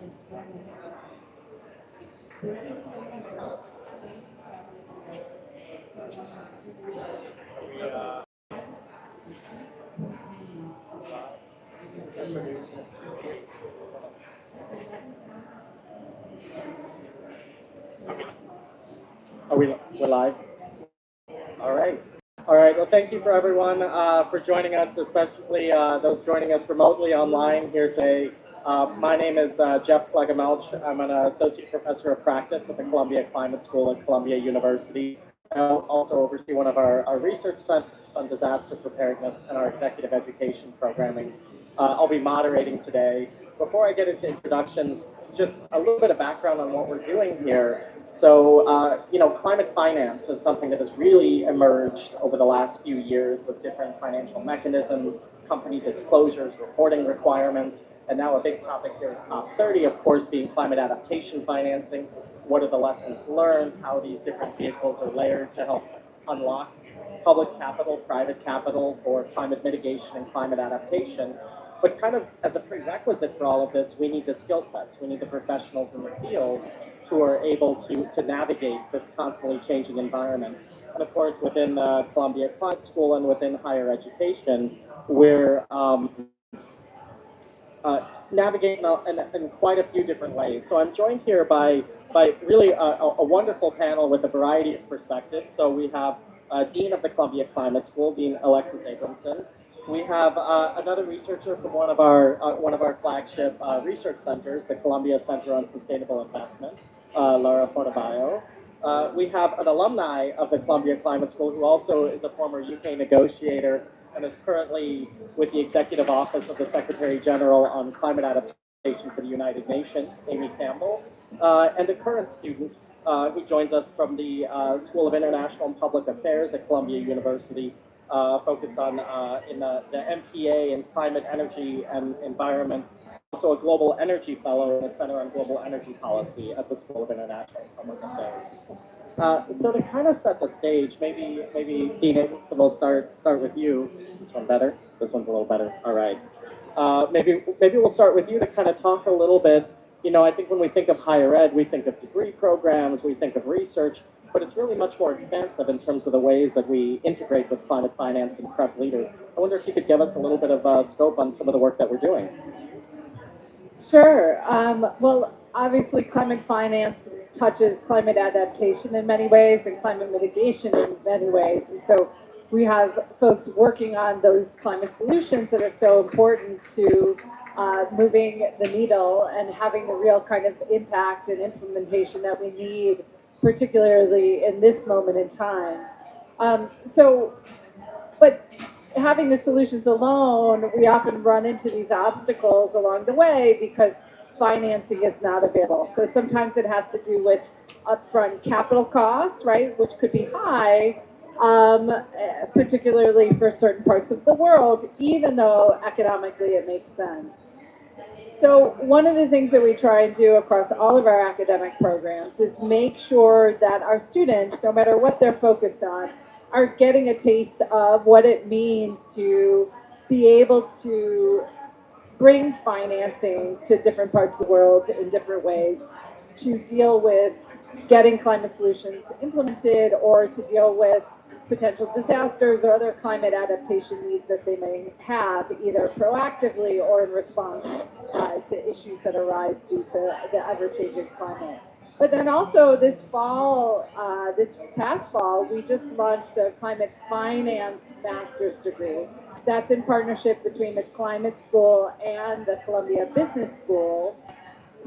Are we're live? All right. All right. Well, thank you for everyone for joining us, especially those joining us remotely online here today. My name is Jeff Slegamelch. I'm an associate professor of practice at the Columbia Climate School at Columbia University. I also oversee one of our research centers on disaster preparedness and our executive education programming. I'll be moderating today. Before I get into introductions, just a little bit of background on what we're doing here. So, climate finance is something that has really emerged over the last few years with different financial mechanisms, company disclosures, reporting requirements, and now a big topic here at COP30, of course, being climate adaptation financing. What are the lessons learned? How these different vehicles are layered to help unlock public capital, private capital for climate mitigation and climate adaptation. But kind of as a prerequisite for all of this, we need the skill sets. We need the professionals in the field who are able to navigate this constantly changing environment. And of course, within Columbia Climate School and within higher education, we're navigating in quite a few different ways. So I'm joined here by really a wonderful panel with a variety of perspectives. So we have Dean of the Columbia Climate School, Dean Alexis Abramson. We have another researcher from one of our flagship research centers, the Columbia Center on Sustainable Investment, Laura Fornabayo. We have an alumni of the Columbia Climate School who also is a former UK negotiator and is currently with the Executive Office of the Secretary General on Climate Adaptation for the United Nations, Amy Campbell, and a current student who joins us from the School of International and Public Affairs at Columbia University, focused on in the MPA in Climate, Energy, and Environment. Also a Global Energy Fellow in the Center on Global Energy Policy at the School of International and Public Affairs. So to kind of set the stage, maybe Dean Abramson, we'll start with you. Is this one better? This one's a little better. All right. Maybe we'll start with you to kind of talk a little bit. I think when we think of higher ed, we think of degree programs, we think of research, but it's really much more expansive in terms of the ways that we integrate with climate finance and prep leaders. I wonder if you could give us a little bit of scope on some of the work that we're doing. Sure. Well, obviously, climate finance touches climate adaptation in many ways and climate mitigation in many ways. And so we have folks working on those climate solutions that are so important to moving the needle and having the real kind of impact and implementation that we need, particularly in this moment in time. But having the solutions alone, we often run into these obstacles along the way because financing is not available. So sometimes it has to do with upfront capital costs, right, which could be high, particularly for certain parts of the world, even though economically it makes sense. So one of the things that we try and do across all of our academic programs is make sure that our students, no matter what they're focused on, are getting a taste of what it means to be able to bring financing to different parts of the world in different ways to deal with getting climate solutions implemented or to deal with potential disasters or other climate adaptation needs that they may have, either proactively or in response to issues that arise due to the ever-changing climate. But then also this past fall, we just launched a climate finance master's degree. That's in partnership between the Climate School and the Columbia Business School,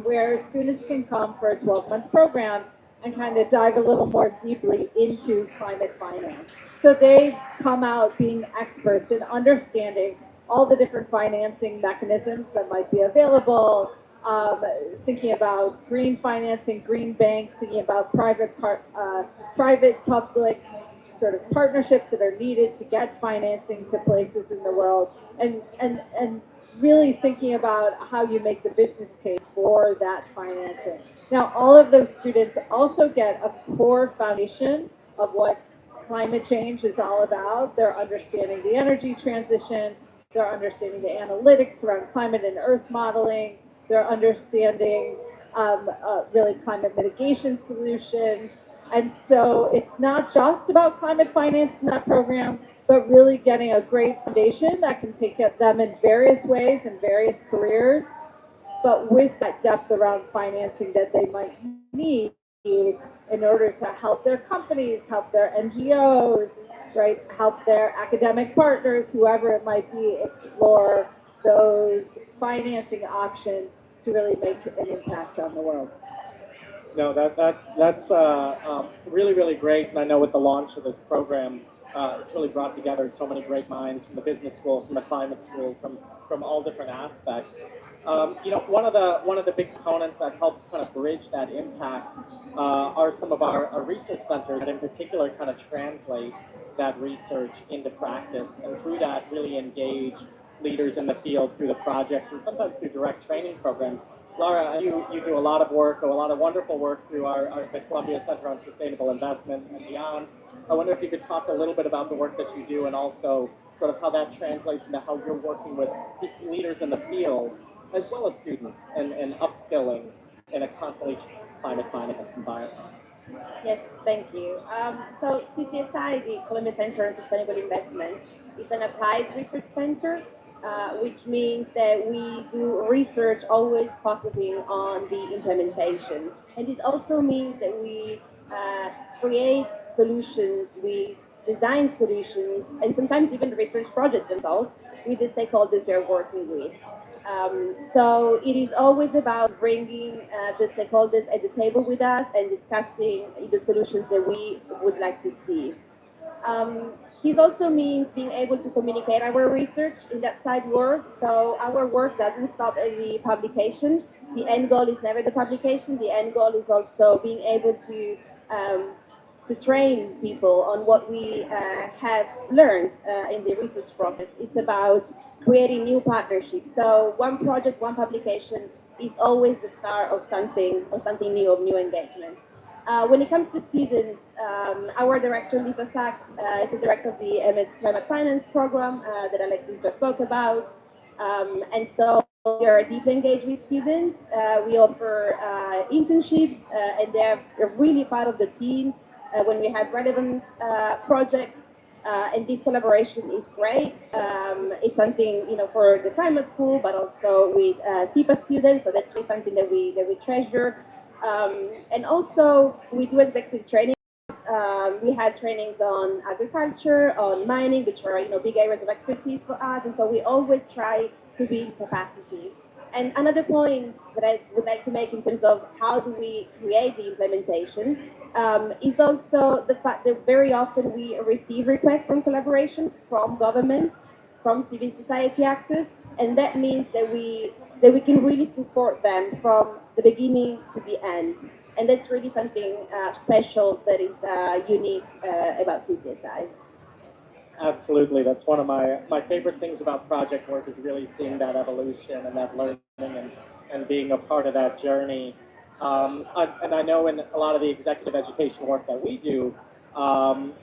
where students can come for a 12-month program and kind of dive a little more deeply into climate finance. So they come out being experts in understanding all the different financing mechanisms that might be available, thinking about green financing, green banks, thinking about private-public sort of partnerships that are needed to get financing to places in the world, and really thinking about how you make the business case for that financing. Now, all of those students also get a core foundation of what climate change is all about. They're understanding the energy transition, they're understanding the analytics around climate and earth modeling, they're understanding really climate mitigation solutions. And so it's not just about climate finance in that program, but really getting a great foundation that can take them in various ways in various careers, but with that depth around financing that they might need in order to help their companies, help their NGOs, right, help their academic partners, whoever it might be, explore those financing options to really make an impact on the world. No, that's really really great, and I know with the launch of this program, it's really brought together so many great minds from the business school, from the climate school, from all different aspects. One of the big components that helps kind of bridge that impact are some of our research centers that, in particular, kind of translate that research into practice, and through that, really engage leaders in the field through the projects and sometimes through direct training programs. Laura, you do a lot of work, a lot of wonderful work through the Columbia Center on Sustainable Investment and beyond. I wonder if you could talk a little bit about the work that you do and also sort of how that translates into how you're working with leaders in the field as well as students and upskilling in a constantly climate finance environment. Yes, thank you. So CCSI, the Columbia Center on Sustainable Investment, is an applied research center, which means that we do research always focusing on the implementation. And this also means that we create solutions, we design solutions, and sometimes even the research projects themselves with the stakeholders we're working with. So it is always about bringing the stakeholders at the table with us and discussing the solutions that we would like to see. This also means being able to communicate our research in that side work. So our work doesn't stop at the publication. The end goal is never the publication. The end goal is also being able to train people on what we have learned in the research process. It's about creating new partnerships. So one project, one publication is always the start of something or something new, of new engagement. When it comes to students, our director, Lisa Sachs, is the director of the MS Climate Finance program that Alexis just spoke about. And so we are deeply engaged with students. We offer internships, and they're really part of the teams when we have relevant projects. And this collaboration is great. It's something for the climate school, but also with CEPA students. So that's really something that we treasure. And also we do executive training. We have trainings on agriculture, on mining, which are big areas of expertise for us. And so we always try to build capacity. And another point that I would like to make in terms of how do we create the implementation is also the fact that very often we receive requests from collaboration from governments, from civil society actors, and that means that we can really support them from the beginning to the end. And that's really something special that is unique about CCSI. Absolutely. That's one of my favorite things about project work is really seeing that evolution and that learning and being a part of that journey. And I know in a lot of the executive education work that we do,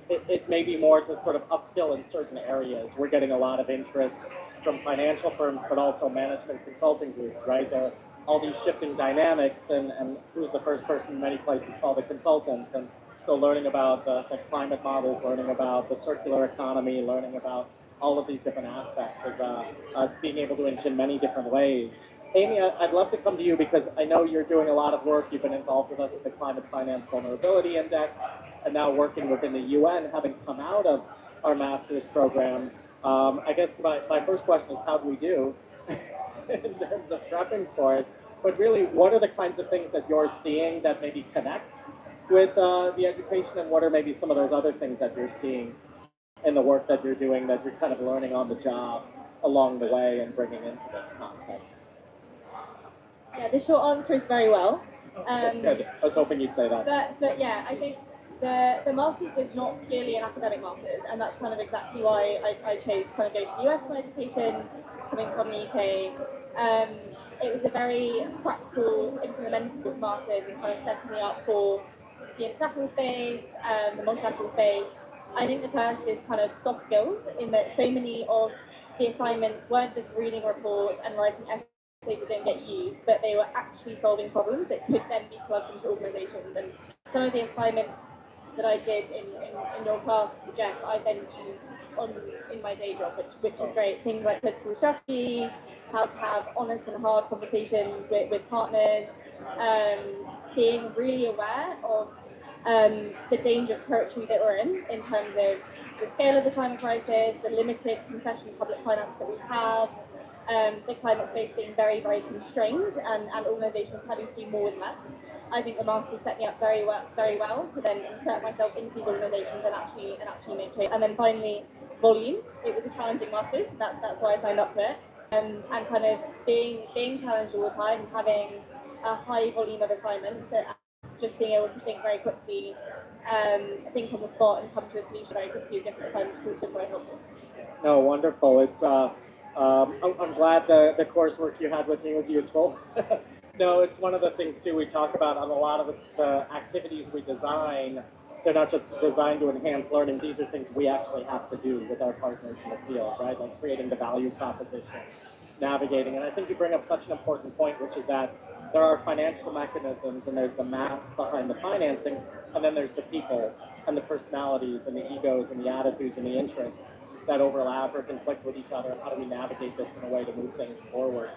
it may be more to sort of upskill in certain areas. We're getting a lot of interest from financial firms, but also management consulting groups, right? There are all these shifting dynamics, and who's the first person in many places called the consultants. And so learning about the climate models, learning about the circular economy, learning about all of these different aspects is being able to engage in many different ways. Amy, I'd love to come to you because I know you're doing a lot of work. You've been involved with us with the Climate Finance Vulnerability Index and now working within the UN, having come out of our master's program. I guess my first question is how do we do in terms of prepping for it? But really, what are the kinds of things that you're seeing that maybe connect with the education, and what are maybe some of those other things that you're seeing in the work that you're doing that you're kind of learning on the job along the way and bringing into this context? Yeah, the short answer is very well. Good. I was hoping you'd say that. But yeah, I think the master's was not purely an academic master's, and that's kind of exactly why I chose to kind of go to the US for education, coming from the UK. It was a very practical, implementable master's and kind of setting me up for the international space, the multilateral space. I think the first is kind of soft skills, in that so many of the assignments weren't just reading reports and writing essays they didn't get used, but they were actually solving problems that could then be plugged into organizations. And some of the assignments that I did in your class, Jeff, I then used in my day job, which is great. Things like political strategy, how to have honest and hard conversations with partners, being really aware of the dangerous territory that we're in terms of the scale of the climate crisis, the limited concession public finance that we have, the climate space being very, very constrained, and organisations having to do more with less. I think the Masters set me up very well to then insert myself into these organisations and actually make change. And then finally, volume. It was a challenging Masters. That's why I signed up to it. And kind of being challenged all the time, having a high volume of assignments, and just being able to think very quickly, think on the spot, and come to a solution very quickly with different assignments was very helpful. No, wonderful. It's I'm glad the coursework you had with me was useful. No, it's one of the things too we talk about on a lot of the activities we design. They're not just designed to enhance learning. These are things we actually have to do with our partners in the field, right? Like creating the value propositions, navigating. And I think you bring up such an important point, which is that there are financial mechanisms and there's the math behind the financing, and then there's the people and the personalities and the egos and the attitudes and the interests that overlap or conflict with each other. How do we navigate this in a way to move things forward?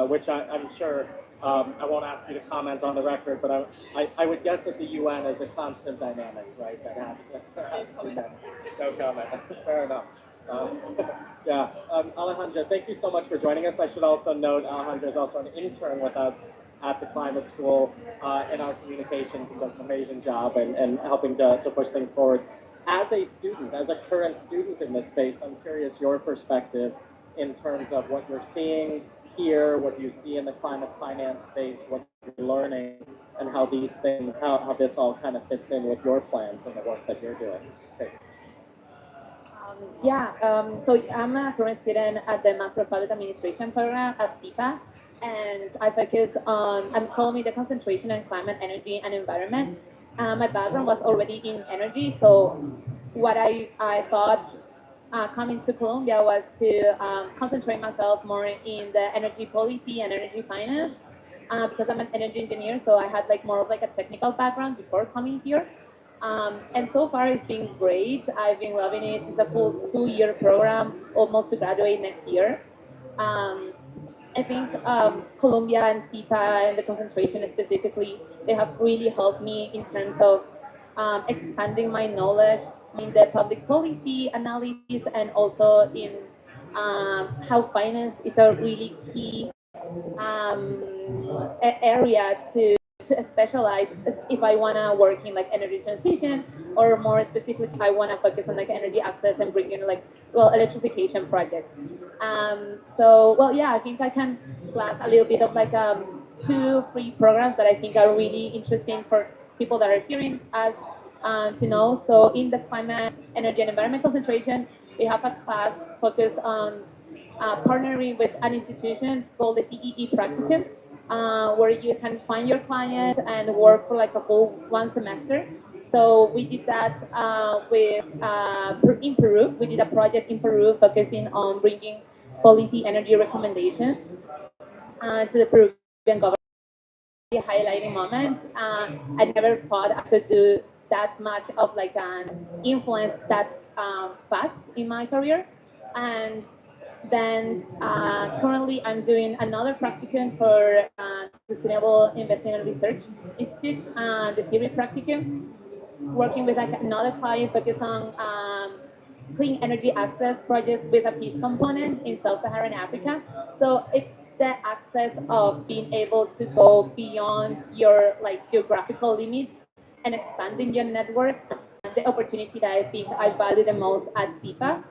Which I'm sure, I won't ask you to comment on the record, but I would guess that the UN is a constant dynamic, right? That has to be done. No comment. Fair enough. Yeah, Alejandra, thank you so much for joining us. I should also note Alejandra is also an intern with us at the Climate School in our communications and does an amazing job and helping to push things forward. As a student, as a current student in this space, I'm curious your perspective in terms of what you're seeing here, what you see in the climate finance space, what you're learning, and how these things, how this all kind of fits in with your plans and the work that you're doing. Okay. So I'm a current student at the Master of Public Administration program at CIPA, and I focus on, I'm calling the concentration on climate, energy, and environment. My background was already in energy, so what I thought coming to Columbia was to concentrate myself more in the energy policy and energy finance, because I'm an energy engineer, so I had like more of like a technical background before coming here. And so far it's been great. I've been loving it. It's a full 2-year program, almost to graduate next year. I think Columbia and CIPA and the concentration specifically, they have really helped me in terms of expanding my knowledge in the public policy analysis and also in how finance is a really key area to specialize if I want to work in like energy transition, or more specifically if I want to focus on like energy access and bring in like electrification projects. I think I can flag a little bit of like 2 free programs that I think are really interesting for people that are hearing us to know. So in the climate, energy, and environment concentration, we have a class focused on partnering with an institution called the CEE Practicum, where you can find your client and work for like a full 1 semester. So we did that in Peru. We did a project in Peru focusing on bringing policy energy recommendations to the Peruvian government. Highlighting moments. I never thought I could do that much of like an influence that fast in my career. And then currently I'm doing another practicum for Sustainable Investing and Research Institute, the CIRI practicum, working with like another client focused on clean energy access projects with a peace component in Sub-Saharan Africa. So it's the access of being able to go beyond your like geographical limits and expanding your network. The opportunity that I think I value the most at CIPA,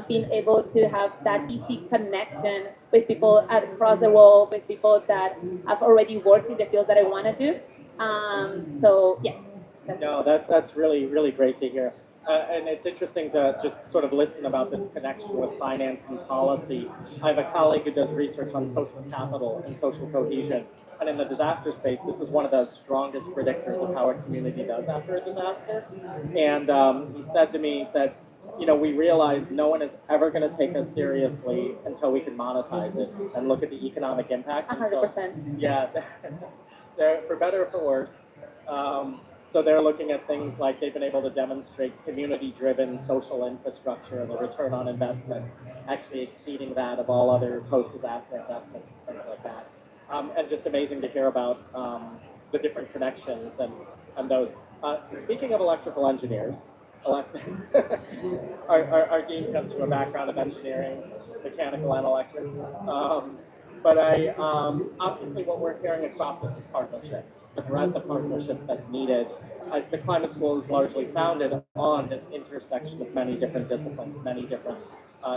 being able to have that easy connection with people across the world, with people that have already worked in the field that I want to do. No, that's really, really great to hear. And it's interesting to just sort of listen about this connection with finance and policy. I have a colleague who does research on social capital and social cohesion. And in the disaster space, this is one of the strongest predictors of how a community does after a disaster. And he said to me, we realized no one is ever going to take us seriously until we can monetize it and look at the economic impact. And so, 100%. yeah, they're for better or for worse. So they're looking at things like they've been able to demonstrate community-driven social infrastructure and the return on investment actually exceeding that of all other post-disaster investments and things like that. And just amazing to hear about the different connections and those. Speaking of electrical engineers, our dean comes from a background of engineering, mechanical and electric. But obviously what we're hearing across this is partnerships, the breadth of partnerships that's needed. The climate school is largely founded on this intersection of many different disciplines, many different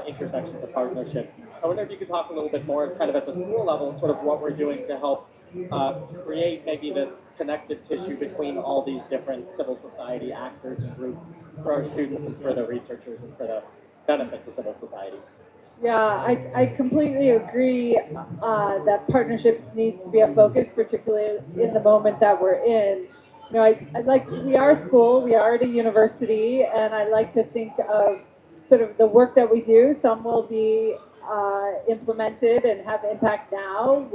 intersections of partnerships. I wonder if you could talk a little bit more kind of at the school level, sort of what we're doing to help create maybe this connective tissue between all these different civil society actors and groups for our students and for the researchers and for the benefit to civil society. Yeah, I completely agree that partnerships needs to be a focus, particularly in the moment that we're in. I like, we are a school, we are at a university, and I like to think of sort of the work that we do. Some will be implemented and have impact now,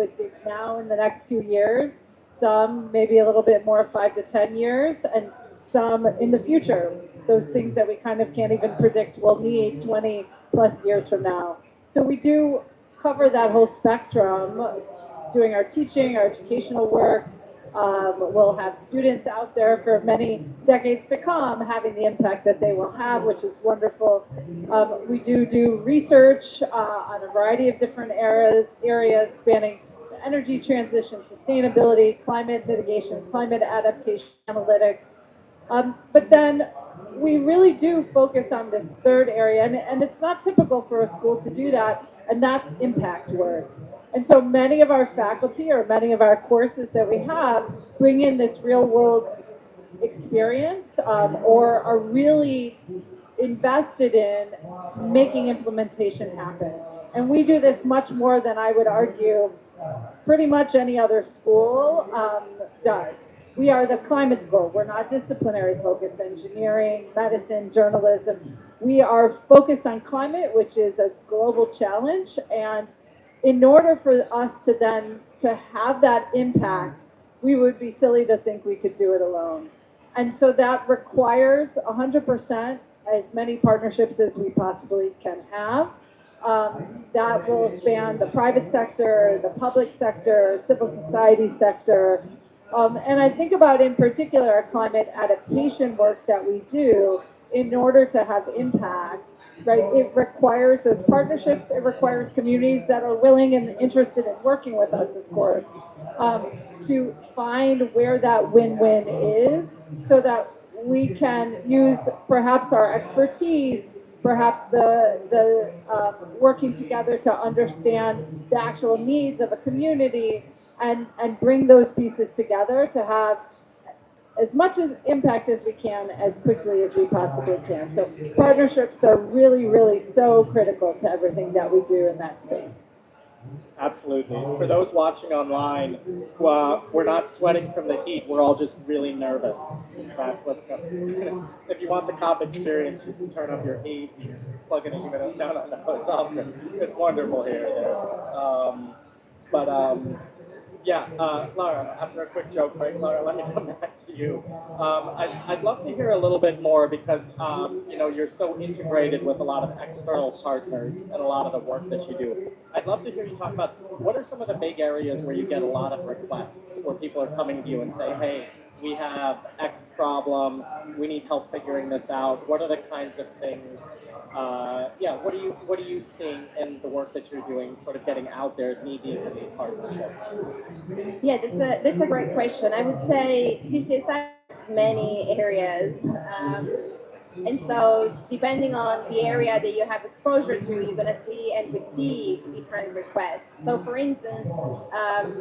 now in the next 2 years. Some maybe a little bit more 5 to 10 years, and some in the future. Those things that we kind of can't even predict we'll need 20 plus years from now. So we do cover that whole spectrum, doing our teaching, our educational work. We'll have students out there for many decades to come having the impact that they will have, which is wonderful. We do research on a variety of different areas spanning the energy transition, sustainability, climate mitigation, climate adaptation, analytics. But then we really do focus on this third area, and it's not typical for a school to do that, and that's impact work. And so many of our faculty or many of our courses that we have bring in this real world experience or are really invested in making implementation happen. And we do this much more than I would argue pretty much any other school does. We are the climate school. We're not disciplinary focused, engineering, medicine, journalism. We are focused on climate, which is a global challenge. And in order for us to then to have that impact, we would be silly to think we could do it alone. And so that requires 100% as many partnerships as we possibly can have. That will span the private sector, the public sector, civil society sector. And I think about in particular our climate adaptation work that we do in order to have impact, right? It requires those partnerships, it requires communities that are willing and interested in working with us, of course, to find where that win-win is so that we can use perhaps our expertise, perhaps the working together to understand the actual needs of a community and bring those pieces together to have as much impact as we can as quickly as we possibly can. So partnerships are really, really so critical to everything that we do in that space. Absolutely. For those watching online, we're not sweating from the heat. We're all just really nervous. That's what's going. If you want the cop experience, just turn up your heat, plug in a humidifier. No. It's all good. It's wonderful here. Yeah, Lara, after a quick joke break, Lara, let me come back to you. I'd love to hear a little bit more because, you're so integrated with a lot of external partners and a lot of the work that you do. I'd love to hear you talk about what are some of the big areas where you get a lot of requests, where people are coming to you and say, hey, we have X problem, we need help figuring this out. What are the kinds of things? What are you seeing in the work that you're doing, sort of getting out there, knee deep in these partnerships? Yeah, that's a great question. I would say CCSI has many areas. And so depending on the area that you have exposure to, you're going to see and receive different requests. So for instance,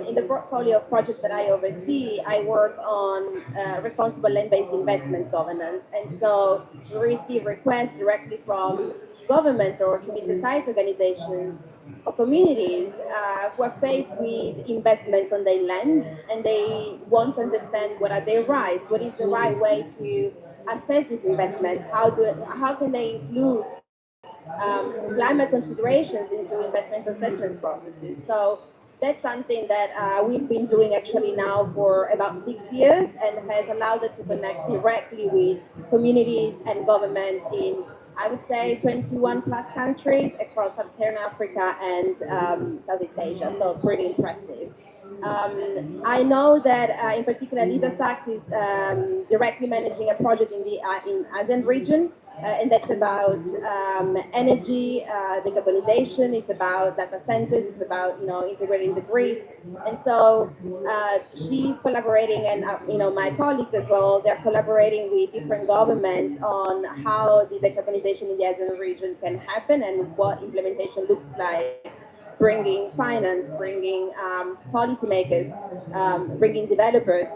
in the portfolio of projects that I oversee, I work on responsible land-based investment governance. And so we receive requests directly from governments or civil society organizations communities who are faced with investments on their land, and they want to understand what are their rights, what is the right way to assess these investments, how can they include climate considerations into investment assessment processes. So that's something that we've been doing actually now for about 6 years, and has allowed us to connect directly with communities and governments in, I would say, 21 plus countries across Sub-Saharan Africa and Southeast Asia. So pretty impressive. I know that in particular Lisa Sachs is directly managing a project in the in ASEAN region, and that's about energy decarbonization. It's about data centers. It's about integrating the grid, and so she's collaborating, and my colleagues as well. They're collaborating with different governments on how the decarbonization in the ASEAN region can happen and what implementation looks like, bringing finance, bringing policymakers, bringing developers,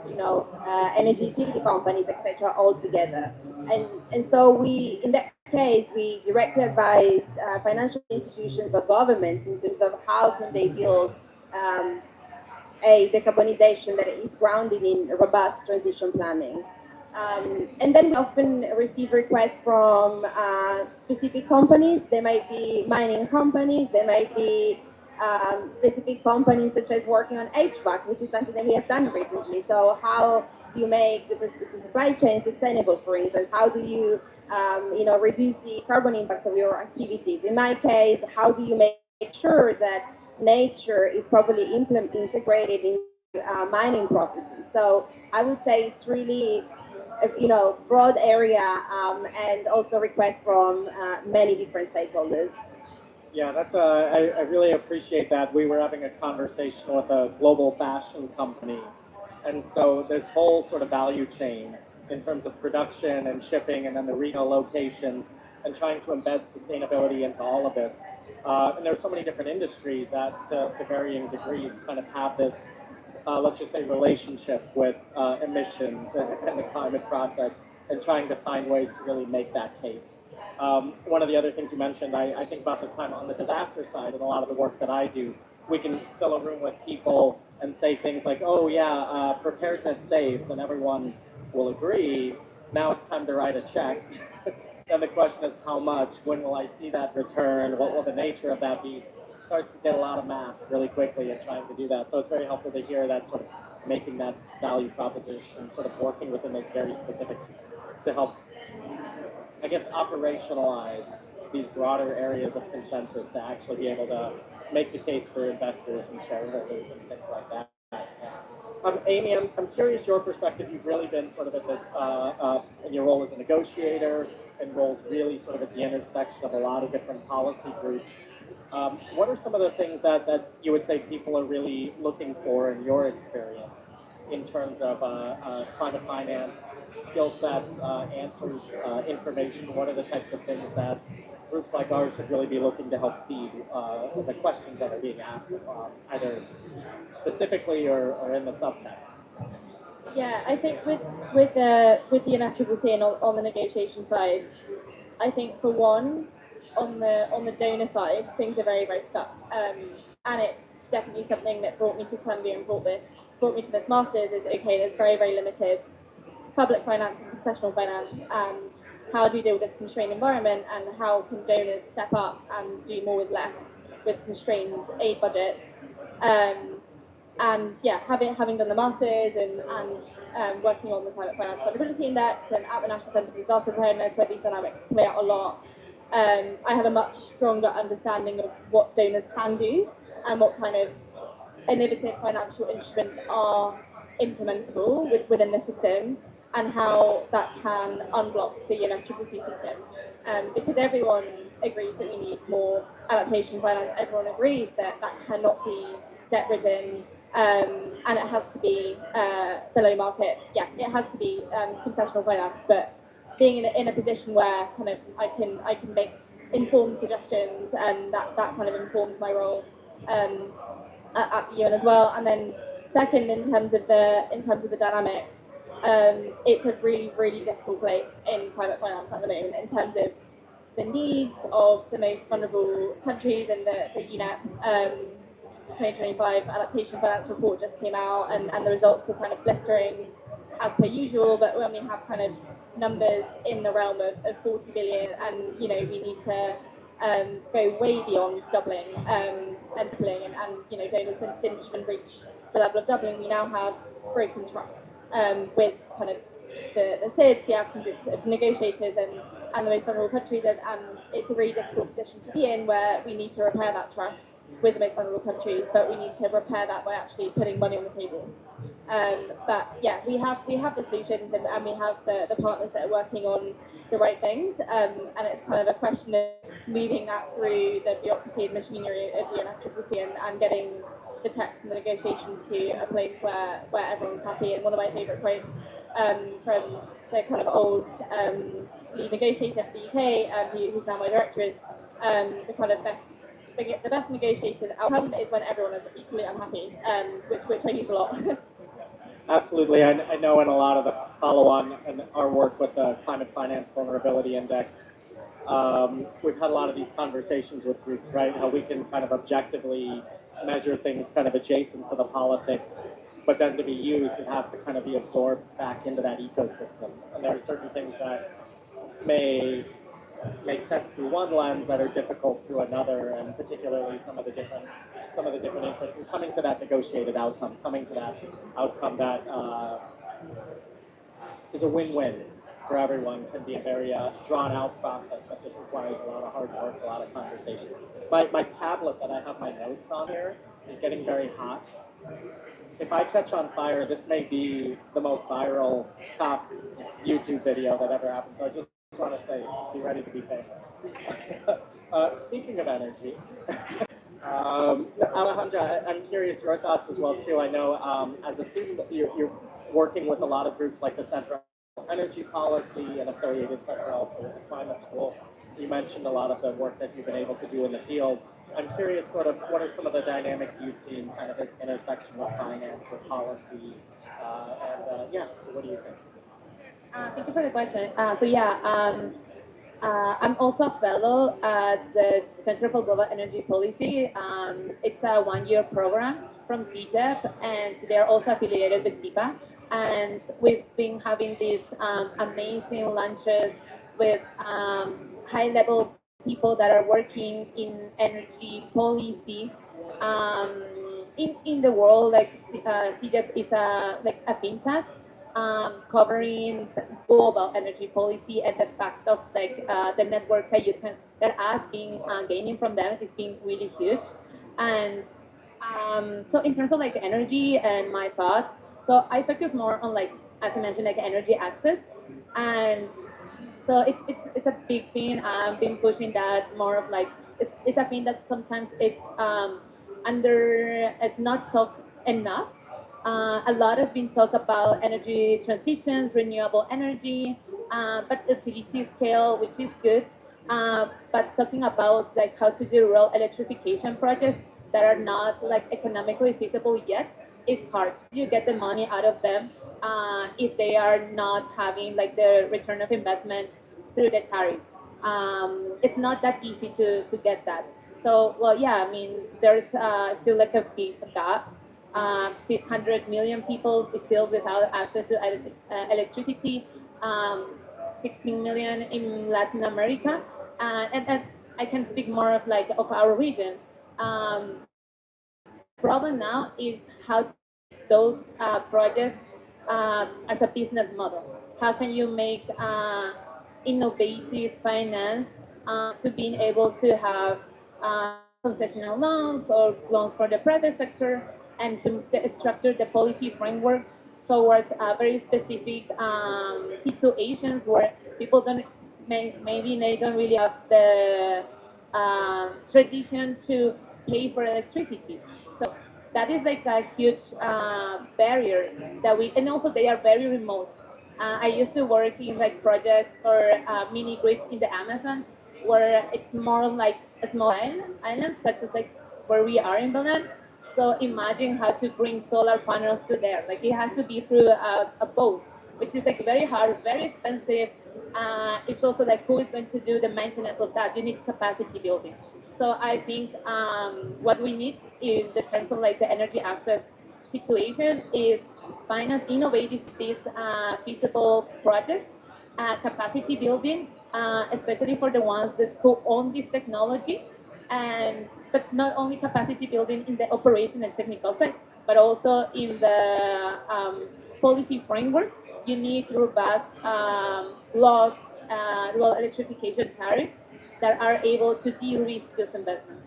energy utility companies, etc., all together. And so we, in that case, we directly advise financial institutions or governments in terms of how can they build a decarbonization that is grounded in robust transition planning. And then we often receive requests from specific companies. They might be mining companies, they might be specific companies such as working on HVAC, which is something that we have done recently. So how do you make the supply chain sustainable, for instance? How do you, reduce the carbon impacts of your activities? In my case, how do you make sure that nature is properly integrated into mining processes? So I would say it's really broad area, and also requests from many different stakeholders. Yeah, I really appreciate that. We were having a conversation with a global fashion company, and so this whole sort of value chain in terms of production and shipping, and then the retail locations, and trying to embed sustainability into all of this. And there's so many different industries that, to varying degrees, kind of have this, let's just say, relationship with emissions and the climate process, and trying to find ways to really make that case. One of the other things you mentioned, I think about this time on the disaster side, and a lot of the work that I do, we can fill a room with people and say things like, oh yeah, preparedness saves, and everyone will agree. Now it's time to write a check. And the question is how much, when will I see that return, what will the nature of that be? It starts to get a lot of math really quickly in trying to do that. So it's very helpful to hear that sort of making that value proposition, sort of working within those very specifics to help, I guess, operationalize these broader areas of consensus to actually be able to make the case for investors and shareholders and things like that. Amy, I'm curious your perspective. You've really been sort of at this, in your role as a negotiator, and roles really sort of at the intersection of a lot of different policy groups. What are some of the things that you would say people are really looking for in your experience in terms of climate finance, skill sets, answers, information? What are the types of things that groups like ours should really be looking to help feed the questions that are being asked, either specifically or in the subtext? Yeah, I think with the UNFCCC and on the negotiation side, I think for one, on the donor side, things are very, very stuck, and it's definitely something that brought me to Columbia and brought me to this master's. Is okay, there's very, very limited public finance and concessional finance, and how do we deal with this constrained environment, and how can donors step up and do more with less with constrained aid budgets. And yeah, having done the masters and working on the climate finance vulnerability index and at the National Centre for Disaster Preparedness, where these dynamics play out a lot, I have a much stronger understanding of what donors can do and what kind of innovative financial instruments are implementable within the system, and how that can unblock the UNFCCC system. Because everyone agrees that we need more adaptation finance, everyone agrees that that cannot be debt-ridden, and it has to be below market. Yeah, it has to be concessional finance, but being in a position where kind of I can make informed suggestions, and that kind of informs my role at the UN as well. And then second, in terms of the dynamics, it's a really, really difficult place in climate finance at the moment in terms of the needs of the most vulnerable countries, and the UNEP 2025 adaptation finance report just came out, and the results are kind of blistering as per usual. But when we have kind of numbers in the realm of 40 billion, and we need to go way beyond doubling and tripling, and donors didn't even reach the level of doubling. We now have broken trust with kind of the SIDS, the African group of negotiators, and the most vulnerable countries, and it's a very difficult position to be in, where we need to repair that trust with the most vulnerable countries, but we need to repair that by actually putting money on the table. But yeah, we have the solutions, and we have the partners that are working on the right things, and it's kind of a question of moving that through the bureaucracy and machinery of the UNFCCC, and getting the text and the negotiations to a place where everyone's happy. And one of my favourite quotes from the kind of old lead negotiator for the UK, who's now my director, is the kind of the best negotiated outcome is when everyone is equally unhappy, which I use a lot. Absolutely. I know in a lot of the follow-on and our work with the Climate Finance Vulnerability Index, we've had a lot of these conversations with groups, right? How we can kind of objectively measure things kind of adjacent to the politics, but then to be used, it has to kind of be absorbed back into that ecosystem. And there are certain things that may make sense through one lens that are difficult through another, and particularly some of the different interests, and coming to that negotiated outcome, coming to that outcome that is a win-win for everyone, can be a very drawn-out process that just requires a lot of hard work, a lot of conversation. My tablet that I have my notes on here is getting very hot. If I catch on fire, this may be the most viral top YouTube video that ever happened. So I just want to say, be ready to be famous. Speaking of energy, Alejandra, I'm curious your thoughts as well too. I know as a student, you're working with a lot of groups like the Center for Energy Policy and affiliated center also with the Climate School. You mentioned a lot of the work that you've been able to do in the field. I'm curious, sort of, what are some of the dynamics you've seen, kind of this intersection with finance, with policy, so what do you think? Thank you for the question. I'm also a fellow at the Center for Global Energy Policy. It's a one-year program from CEGEP, and they're also affiliated with CEPA. And we've been having these amazing lunches with high-level people that are working in energy policy in the world. Like CEGEP is a fintech covering global energy policy, and the fact of the network that I've been gaining from them is being really huge. And so in terms of energy and my thoughts, so I focus more on as I mentioned, energy access. And so it's a big thing. I've been pushing that more of it's a thing that sometimes it's not talked enough. A lot has been talked about energy transitions, renewable energy, but utility scale, which is good. But talking about how to do real electrification projects that are not economically feasible yet is hard. You get the money out of them if they are not having the return of investment through the tariffs. It's not that easy to get that. So, there's still a big gap. 600 million people is still without access to electricity, 16 million in Latin America, and I can speak more of our region. Problem now is how to make those projects as a business model. How can you make innovative finance to being able to have concessional loans or loans for the private sector, and to structure the policy framework towards very specific situations where people maybe they don't really have the tradition to pay for electricity. So that is a huge barrier and also they are very remote. I used to work in projects for mini grids in the Amazon, where it's more a small island, such as where we are in Belém. So imagine how to bring solar panels to there. It has to be through a boat, which is like very hard, very expensive. It's also like who is going to do the maintenance of that? You need capacity building. So I think what we need in the terms of like the energy access situation is finance innovative these feasible projects, capacity building, especially for the ones that who own this technology, and but not only capacity building in the operation and technical side, but also in the policy framework. You need robust laws, rural electrification tariffs that are able to de-risk those investments.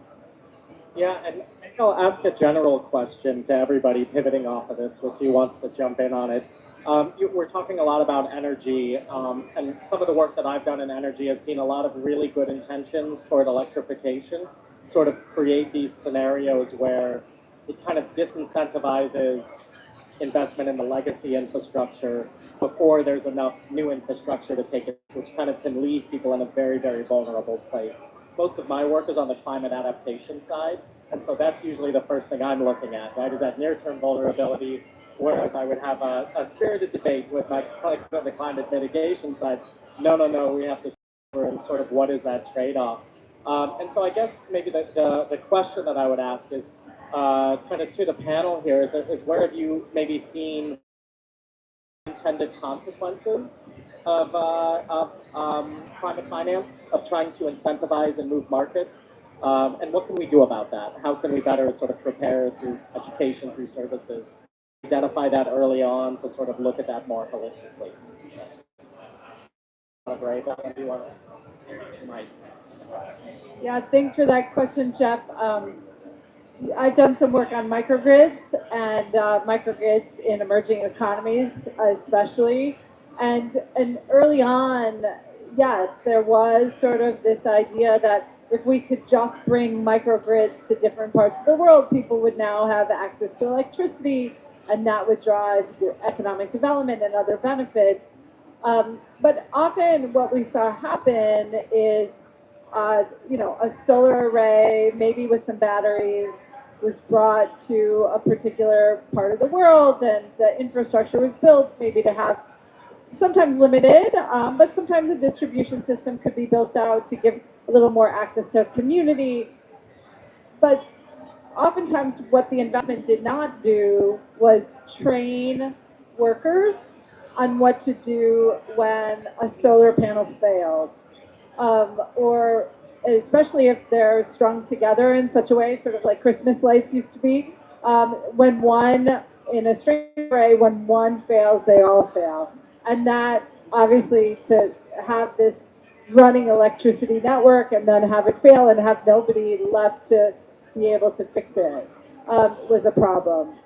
Yeah, and maybe I'll ask a general question to everybody pivoting off of this. We'll see who wants to jump in on it. We're talking a lot about energy, and some of the work that I've done in energy has seen a lot of really good intentions toward electrification, sort of create these scenarios where it kind of disincentivizes investment in the legacy infrastructure before there's enough new infrastructure to take it, which kind of can leave people in a very, very vulnerable place. Most of my work is on the climate adaptation side, and so that's usually the first thing I'm looking at, right, is that near-term vulnerability, whereas I would have a spirited debate with my colleagues on the climate mitigation side. No, we have to sort of what is that trade-off? And so I guess maybe the question that I would ask is, kind of to the panel here, is where have you maybe seen intended consequences of climate finance, of trying to incentivize and move markets? And what can we do about that? How can we better sort of prepare through education, through services, identify that early on to sort of look at that more holistically? Great. Do you want to? Yeah, thanks for that question, Jeff. I've done some work on microgrids and microgrids in emerging economies, especially. And early on, yes, there was sort of this idea that if we could just bring microgrids to different parts of the world, people would now have access to electricity, and that would drive economic development and other benefits. But often what we saw happen is, a solar array, maybe with some batteries, was brought to a particular part of the world, and the infrastructure was built maybe to have sometimes limited, but sometimes a distribution system could be built out to give a little more access to a community. But oftentimes what the investment did not do was train workers on what to do when a solar panel failed. Or especially if they're strung together in such a way, sort of like Christmas lights used to be, when one, in a string array, when one fails, they all fail. And that, obviously, to have this running electricity network and then have it fail and have nobody left to be able to fix it, was a problem.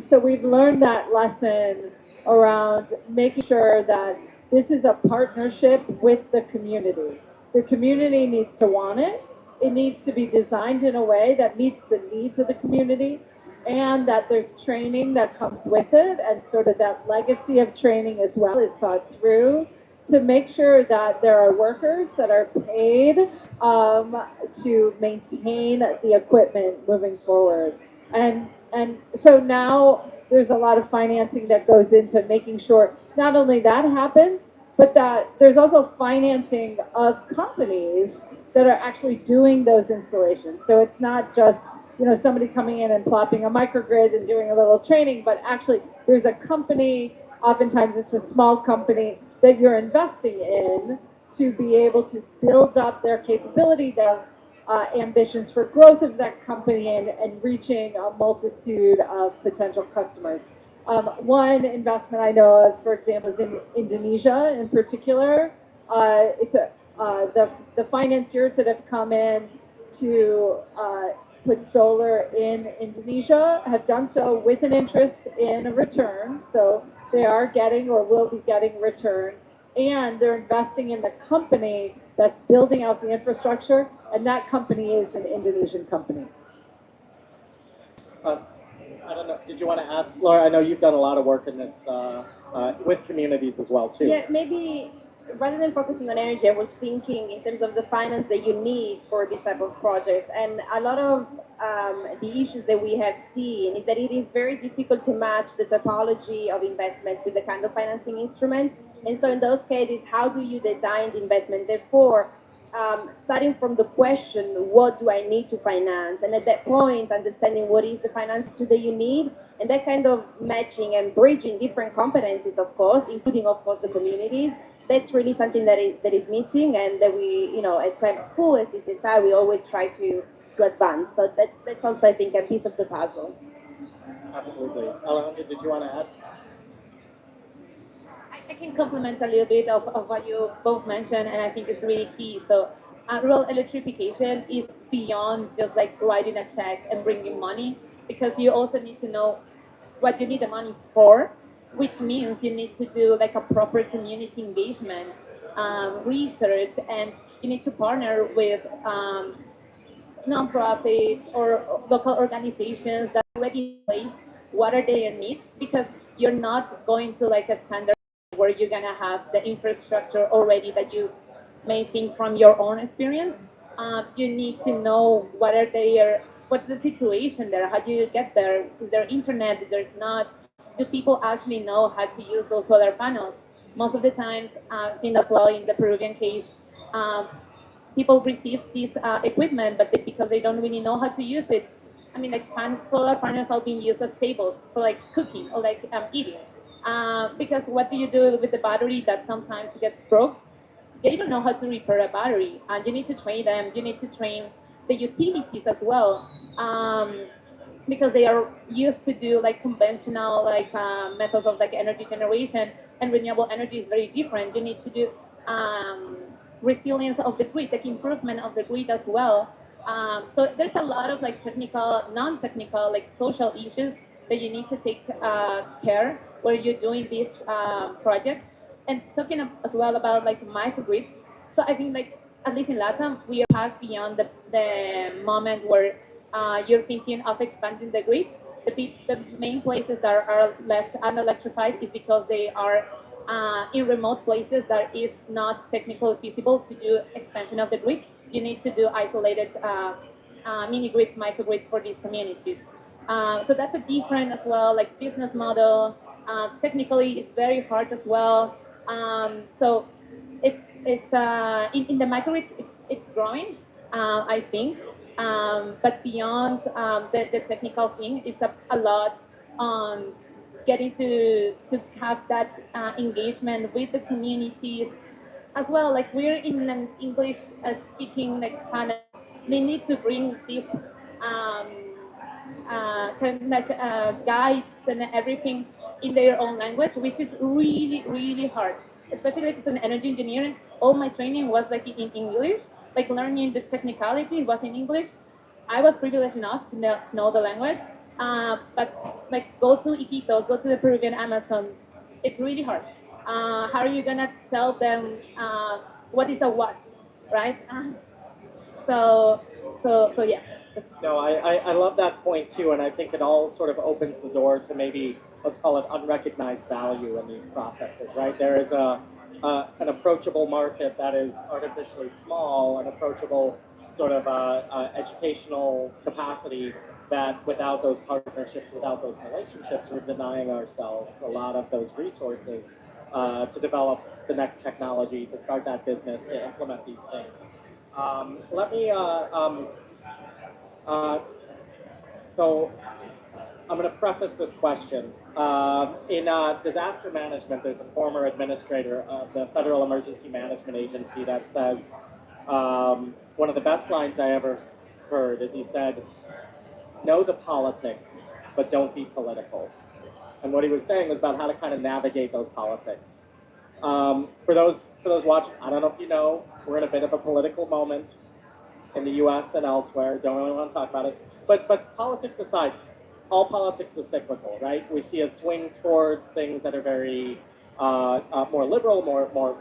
So we've learned that lesson around making sure that this is a partnership with the community. The community needs to want it. It needs to be designed in a way that meets the needs of the community, and that there's training that comes with it, and sort of that legacy of training as well is thought through to make sure that there are workers that are paid to maintain the equipment moving forward. And so now there's a lot of financing that goes into making sure not only that happens, but that there's also financing of companies that are actually doing those installations. So it's not just somebody coming in and plopping a microgrid and doing a little training, but actually there's a company, oftentimes it's a small company, that you're investing in to be able to build up their capability, their ambitions for growth of that company, and reaching a multitude of potential customers. One investment I know of, for example, is in Indonesia in particular. It's the financiers that have come in to put solar in Indonesia have done so with an interest in a return. So they are getting or will be getting return. And they're investing in the company that's building out the infrastructure. And that company is an Indonesian company. I don't know, did you want to add, Laura? I know you've done a lot of work in this with communities as well, too. Yeah, maybe rather than focusing on energy, I was thinking in terms of the finance that you need for this type of projects. And a lot of the issues that we have seen is that it is very difficult to match the topology of investment with the kind of financing instrument. And so in those cases, how do you design the investment? Therefore, starting from the question, what do I need to finance? And at that point, understanding what is the finance that you need, and that kind of matching and bridging different competencies, of course, including, of course, the communities. That's really something that is missing, and that we, as climate school, as CCSI, we always try to advance. So that's also, I think, a piece of the puzzle. Absolutely. Alejandra, did you want to add? I can complement a little bit of what you both mentioned, and I think it's really key. So, rural electrification is beyond just like writing a check and bringing money, because you also need to know what you need the money for, which means you need to do like a proper community engagement, research, and you need to partner with nonprofits or local organizations that are already in place. What are their needs? Because you're not going to like a standard where you're gonna have the infrastructure already that you may think from your own experience. You need to know what's the situation there. How do you get there? Is there internet? If there's not, do people actually know how to use those solar panels? Most of the times, seen as well in the Peruvian case, um, people receive this equipment, but because they don't really know how to use it. I mean, like solar panels are being used as tables for like cooking or like eating. Because what do you do with the battery that sometimes gets broke? They don't know how to repair a battery, and you need to train them. You need to train the utilities as well, because they are used to do like conventional like methods of like energy generation, and renewable energy is very different. You need to do um, resilience of the grid, like improvement of the grid as well. So there's a lot of like technical, non-technical, like social issues that you need to take care where you're doing this project. And talking as well about like microgrids. So I think like at least in Latam, we are past beyond the moment where you're thinking of expanding the grid. The main places that are left unelectrified is because they are in remote places that is not technically feasible to do expansion of the grid. You need to do isolated mini grids, microgrids for these communities. So that's a different as well, like business model. Technically, it's very hard as well. So it's in the microgrids, it's growing, I think. But beyond the technical thing, it's a lot on getting to have that engagement with the communities as well. Like we're in an English speaking like panel, they need to bring this um, kind of like guides and everything in their own language, which is really really hard. Especially like as an energy engineer, all my training was like in English, like learning the technicality was in English. I was privileged enough to know the language, but like go to Iquitos, go to the Peruvian Amazon, it's really hard. How are you gonna tell them what is a what, right? So yeah. No, I love that point too, and I think it all sort of opens the door to maybe, let's call it unrecognized value in these processes, right? There is an approachable market that is artificially small, an approachable sort of educational capacity that without those partnerships, without those relationships, we're denying ourselves a lot of those resources to develop the next technology, to start that business, to implement these things. Let me uh, so I'm going to preface this question. In disaster management, there's a former administrator of the Federal Emergency Management Agency that says one of the best lines I ever heard is he said, "Know the politics, but don't be political." And what he was saying was about how to kind of navigate those politics. For those watching, I don't know if you know, we're in a bit of a political moment in the U.S. and elsewhere. Don't really want to talk about it. But politics aside, all politics is cyclical, right? We see a swing towards things that are very more liberal, more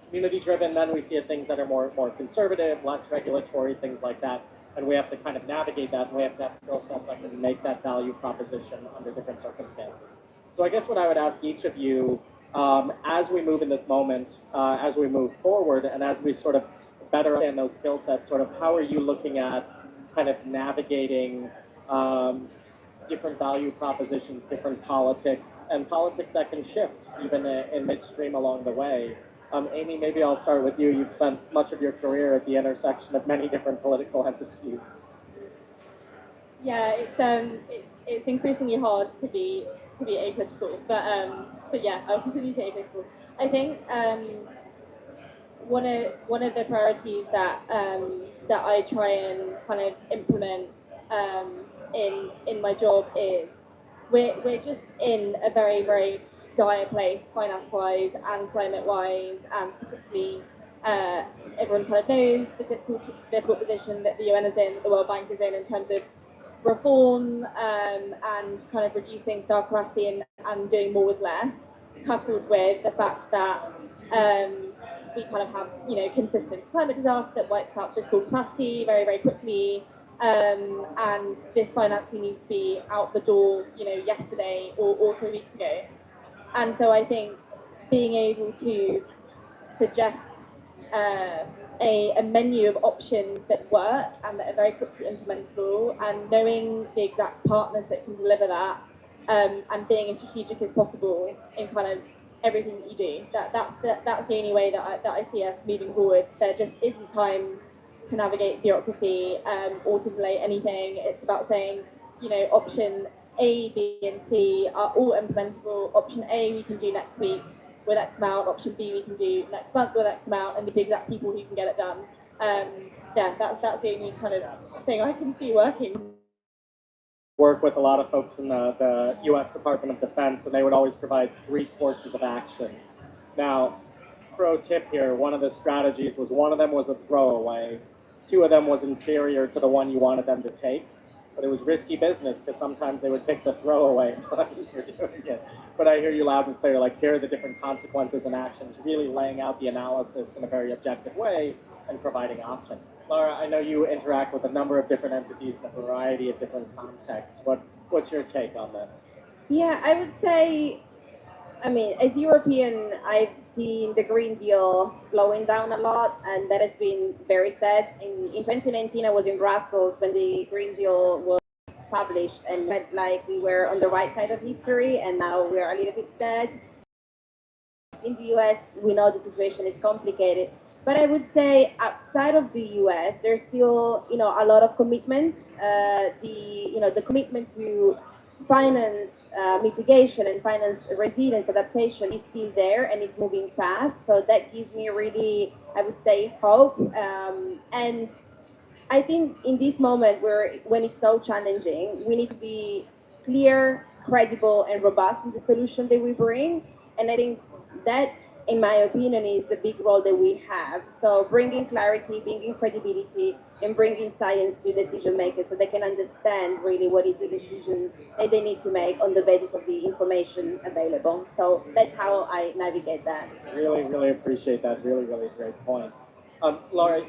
community driven. Then we see things that are more conservative, less regulatory, things like that. And we have to kind of navigate that. And we have to have skill sets that can make that value proposition under different circumstances. So I guess what I would ask each of you as we move in this moment, as we move forward, and as we sort of better understand those skill sets, sort of how are you looking at kind of navigating different value propositions, different politics, and politics that can shift even in midstream along the way. Amy, maybe I'll start with you. You've spent much of your career at the intersection of many different political entities. Yeah, it's increasingly hard to be apolitical, but yeah, I'll continue to be apolitical. I think one of the priorities that I try and kind of implement in my job is we're just in a very dire place finance wise and climate wise, and particularly everyone kind of knows the difficult position that the UN is in, that the World Bank is in terms of reform and kind of reducing staff capacity and doing more with less, coupled with the fact that we kind of have, consistent climate disaster that wipes out fiscal capacity very quickly, and this financing needs to be out the door, yesterday or 3 weeks ago. And so I think being able to suggest a menu of options that work and that are very quickly implementable, and knowing the exact partners that can deliver that, and being as strategic as possible in kind of everything that you do. That's the only way that I see us moving forward. There just isn't time to navigate bureaucracy or to delay anything. It's about saying, option A, B, and C are all implementable. Option A we can do next week with X amount. Option B we can do next month with X amount, and the exact people who can get it done. Yeah, that's the only kind of thing I can see working. Work with a lot of folks in the U.S. Department of Defense, and they would always provide 3 courses of action. Now, pro tip here, one of the strategies was one of them was a throwaway, 2 of them was inferior to the one you wanted them to take. But it was risky business because sometimes they would pick the throwaway while you're doing it. But I hear you loud and clear, like here are the different consequences and actions, really laying out the analysis in a very objective way and providing options. Laura, I know you interact with a number of different entities in a variety of different contexts. What's your take on this? Yeah, I would say, I mean, as European, I've seen the Green Deal slowing down a lot, and that has been very sad. In 2019, I was in Brussels when the Green Deal was published, and felt like we were on the right side of history, and now we're a little bit sad. In the US, we know the situation is complicated, but I would say outside of the US, there's still, a lot of commitment. The commitment to finance mitigation and finance resilience adaptation is still there, and it's moving fast. So that gives me really, I would say, hope. And I think in this moment when it's so challenging, we need to be clear, credible, and robust in the solution that we bring. And I think that, in my opinion, is the big role that we have. So bringing clarity, bringing credibility, and bringing science to decision makers so they can understand really what is the decision that they need to make on the basis of the information available. So that's how I navigate that. Really appreciate that. Really great point. Laura,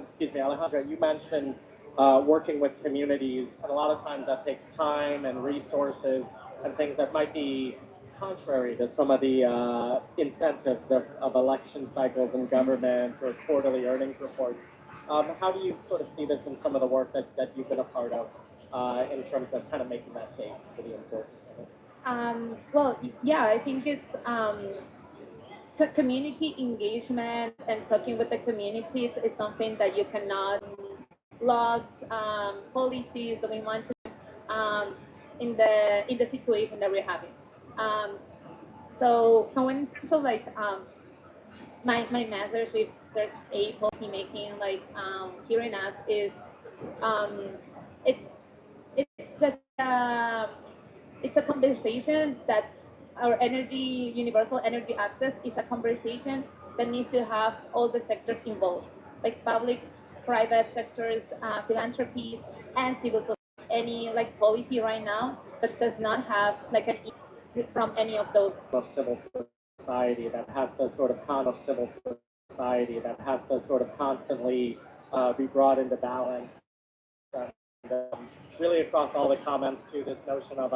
excuse me, Alejandra, you mentioned working with communities, and a lot of times that takes time and resources and things that might be contrary to some of the incentives of election cycles in government or quarterly earnings reports. How do you sort of see this in some of the work that you've been a part of in terms of kind of making that case for the importance of it? Well, yeah, I think it's community engagement and talking with the communities is something that you cannot lose policies that we want to in the situation that we're having. So my message, if there's a policy making hearing us, is it's a conversation that our universal energy access is a conversation that needs to have all the sectors involved, like public, private sectors, philanthropies, and civil society. Any policy right now that does not have an from any of those. Of civil society that has to sort of constantly be brought into balance. And really across all the comments to this notion of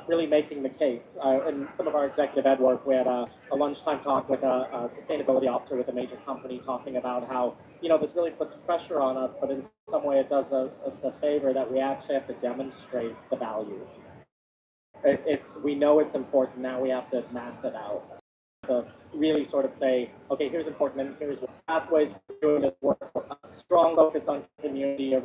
really making the case. In some of our executive ed work, we had a lunchtime talk with a sustainability officer with a major company talking about how, this really puts pressure on us, but in some way it does us a favor that we actually have to demonstrate the value. We know it's important, now we have to map it out. To really sort of say, okay, here's important and here's what pathways for doing this work, a strong focus on community, a